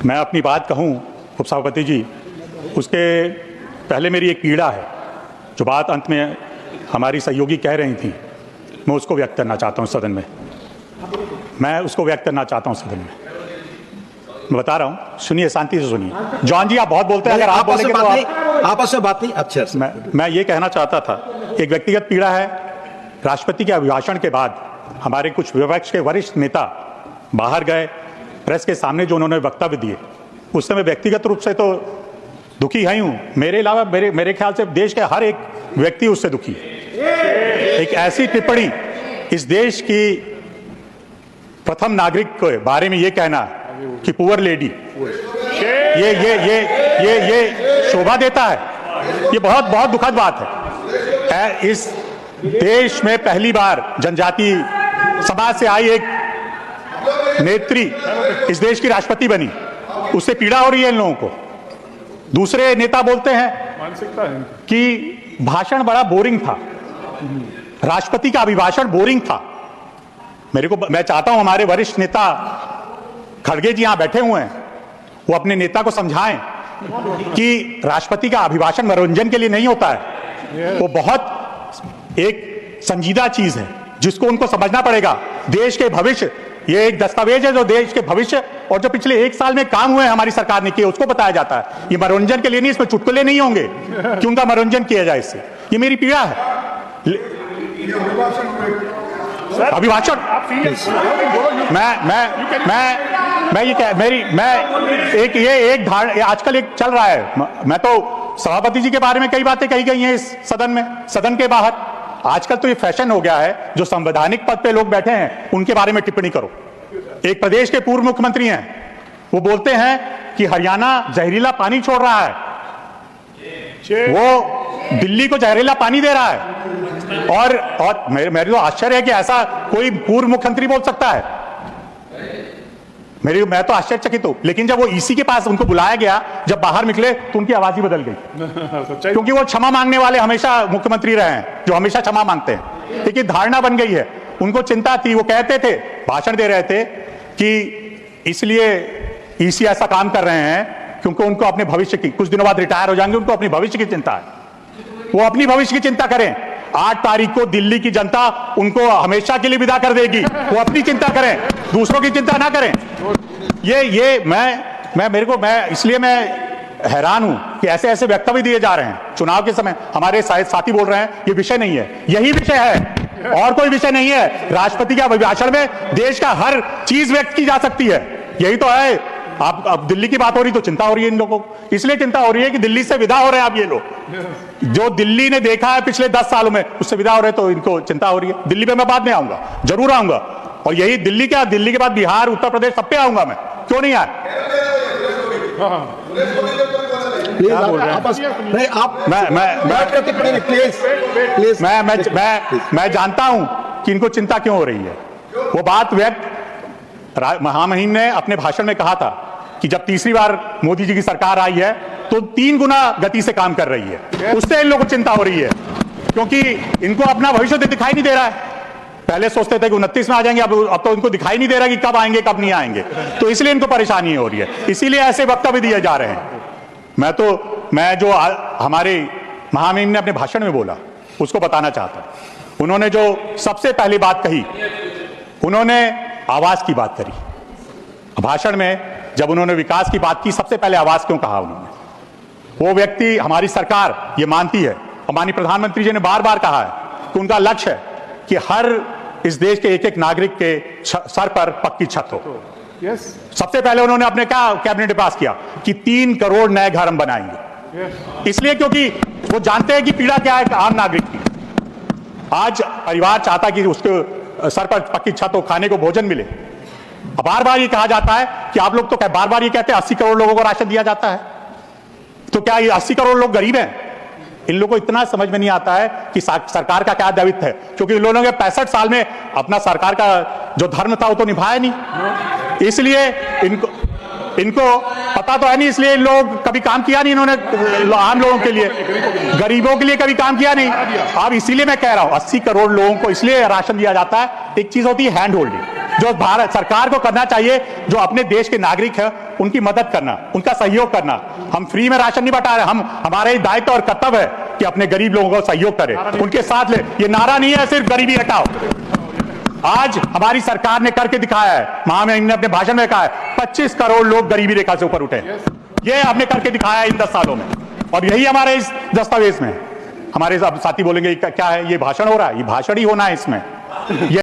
मैं अपनी बात कहूं उपसभापति जी, उसके पहले मेरी एक पीड़ा है। जो बात अंत में हमारी सहयोगी कह रही थी, मैं उसको व्यक्त करना चाहता हूं सदन में। मैं उसको व्यक्त करना चाहता हूं सदन में। मैं बता रहा हूं, सुनिए, शांति से सुनिए। जॉन जी, आप बहुत बोलते हैं, अगर आप बोलेंगे तो आपस में बात नहीं। अच्छा, मैं ये कहना चाहता था, एक व्यक्तिगत पीड़ा है। राष्ट्रपति के अभिभाषण के बाद हमारे कुछ विपक्ष के वरिष्ठ नेता बाहर गए, प्रेस के सामने जो उन्होंने वक्तव्य दिए, उस समय व्यक्तिगत रूप से तो दुखी है हूं। मेरे अलावा मेरे ख्याल से देश के हर एक व्यक्ति उससे दुखी है। एक ऐसी टिप्पणी इस देश की प्रथम नागरिक के बारे में ये कहना कि पुअर लेडी, ये शोभा देता है। ये बहुत बहुत दुखद बात है। इस देश में पहली बार जनजाति समाज से आई एक नेत्री इस देश की राष्ट्रपति बनी, उससे पीड़ा हो रही है इन लोगों को। दूसरे नेता बोलते हैं कि भाषण बड़ा बोरिंग था, राष्ट्रपति का अभिभाषण बोरिंग था। मैं चाहता हूं हमारे वरिष्ठ नेता खड़गे जी यहां बैठे हुए हैं, वो अपने नेता को समझाएं कि राष्ट्रपति का अभिभाषण मनोरंजन के लिए नहीं होता है। वो बहुत एक संजीदा चीज है जिसको उनको समझना पड़ेगा। देश के भविष्य, ये एक दस्तावेज है जो देश के भविष्य और जो पिछले 1 साल में काम हुए हमारी सरकार ने किए, उसको बताया जाता है। ये मनोरंजन के लिए नहीं, इसमें चुटकुले नहीं होंगे कि उनका मनोरंजन किया जाए। इससे ये मेरी पीड़ा है। अभिभाषण आजकल एक चल रहा है। मैं तो सभापति जी के बारे में कई बातें कही गई हैं इस सदन में, सदन के बाहर। आजकल तो ये फैशन हो गया है, जो संवैधानिक पद पे लोग बैठे हैं उनके बारे में टिप्पणी करो। एक प्रदेश के पूर्व मुख्यमंत्री हैं, वो बोलते हैं कि हरियाणा जहरीला पानी छोड़ रहा है, वो दिल्ली को जहरीला पानी दे रहा है। और मेरे तो आश्चर्य है कि ऐसा कोई पूर्व मुख्यमंत्री बोल सकता है। मैं तो आश्चर्यचकित हूं। लेकिन जब वो ईसी के पास उनको बुलाया गया, जब बाहर निकले तो उनकी आवाज ही बदल गई। क्योंकि वो क्षमा मांगने वाले हमेशा मुख्यमंत्री रहे हैं, जो हमेशा क्षमा मांगते हैं। एक धारणा बन गई है, उनको चिंता थी। वो कहते थे, भाषण दे रहे थे कि इसलिए ईसी ऐसा काम कर रहे हैं क्योंकि उनको अपने भविष्य की, कुछ दिनों बाद रिटायर हो जाएंगे, उनको अपनी भविष्य की चिंता है। वो अपनी भविष्य की चिंता करें। 8 तारीख को दिल्ली की जनता उनको हमेशा के लिए विदा कर देगी। वो अपनी चिंता करें, दूसरों की चिंता ना करें। इसलिए मैं हैरान हूं कि ऐसे ऐसे वक्तव्य दिए जा रहे हैं चुनाव के समय। हमारे साथी बोल रहे हैं ये विषय नहीं है, यही विषय है और कोई विषय नहीं है। राष्ट्रपति के अभिभाषण में देश का हर चीज व्यक्त की जा सकती है, यही तो है। अब दिल्ली की बात हो रही तो चिंता हो रही है इन लोगों को। इसलिए चिंता हो रही है कि दिल्ली से विदा हो रहे हैं आप। ये लोग जो दिल्ली ने देखा है पिछले 10 सालों में, उससे विदा हो रहे हैं तो इनको चिंता हो रही है। दिल्ली पे मैं बाद में आऊंगा, जरूर आऊंगा। और यही दिल्ली के बाद बिहार, उत्तर प्रदेश, सब पे आऊंगा मैं। क्यों नहीं आया? मैं जानता हूं कि इनको चिंता क्यों हो रही है। वो बात महामहिम ने अपने भाषण में कहा था कि जब तीसरी बार मोदी जी की सरकार आई है तो 3 गुना गति से काम कर रही है। उससे इन लोगों को चिंता हो रही है, क्योंकि इनको अपना भविष्य दिखाई नहीं दे रहा है। पहले सोचते थे कि 29 में आ जाएंगे, अब तो इनको दिखाई नहीं दे रहा कि कब आएंगे कब नहीं आएंगे। तो इसलिए इनको परेशानी हो रही है, इसीलिए ऐसे वक्तव्य दिए जा रहे हैं। मैं जो हमारे महामहिम ने अपने भाषण में बोला उसको बताना चाहता हूं। उन्होंने जो सबसे पहली बात कही, उन्होंने आवाज की बात करी। भाषण में जब उन्होंने विकास की बात की, सबसे पहले आवाज क्यों कहा उन्होंने? वो व्यक्ति, हमारी सरकार ये मानती है, माननीय प्रधानमंत्री जी ने बार बार कहा है कि उनका लक्ष्य है कि हर इस देश के एक नागरिक के सर पर पक्की छत हो। सबसे पहले उन्होंने अपने क्या कैबिनेट पास किया कि 3 करोड़ नए घर हम बनाएंगे। इसलिए क्योंकि वो जानते हैं कि पीड़ा क्या है आम नागरिक की। आज परिवार चाहता कि उसके सर पर पक्की छत हो, खाने को भोजन मिले। बार बार ये कहा जाता है कि आप लोग तो बार बार ये कहते हैं 80 करोड़ लोगों को राशन दिया जाता है। तो क्या ये 80 करोड़ लोग गरीब हैं? इन लोगों को इतना समझ में नहीं आता है कि सरकार का क्या दायित्व है, क्योंकि इन लोगों ने 65 साल में अपना सरकार का जो धर्म था वो तो निभाया नहीं। इसलिए इनको पता तो है नहीं, इसलिए इन लोग कभी काम किया नहीं। इन्होंने आम लोगों के लिए, गरीबों के लिए कभी काम किया नहीं। अब इसीलिए मैं कह रहा हूं 80 करोड़ लोगों को इसलिए राशन दिया जाता है। एक चीज होती है हैंड होल्डिंग, जो भारत सरकार को करना चाहिए, जो अपने देश के नागरिक हैं उनकी मदद करना, उनका सहयोग करना। हम फ्री में राशन नहीं बटा रहे, हमारे दायित्व और कर्तव्य है कि अपने गरीब लोगों को सहयोग करें, उनके साथ ले। ये नारा नहीं है सिर्फ गरीबी हटाओ, आज हमारी सरकार ने करके दिखाया है। महामहिम ने अपने भाषण में कहा है 25 करोड़ लोग गरीबी रेखा से ऊपर उठे, ये हमने करके दिखाया है इन 10 सालों में, और यही हमारे इस दस्तावेज में। हमारे साथी बोलेंगे क्या है, ये भाषण हो रहा है? ये भाषण ही होना है इसमें।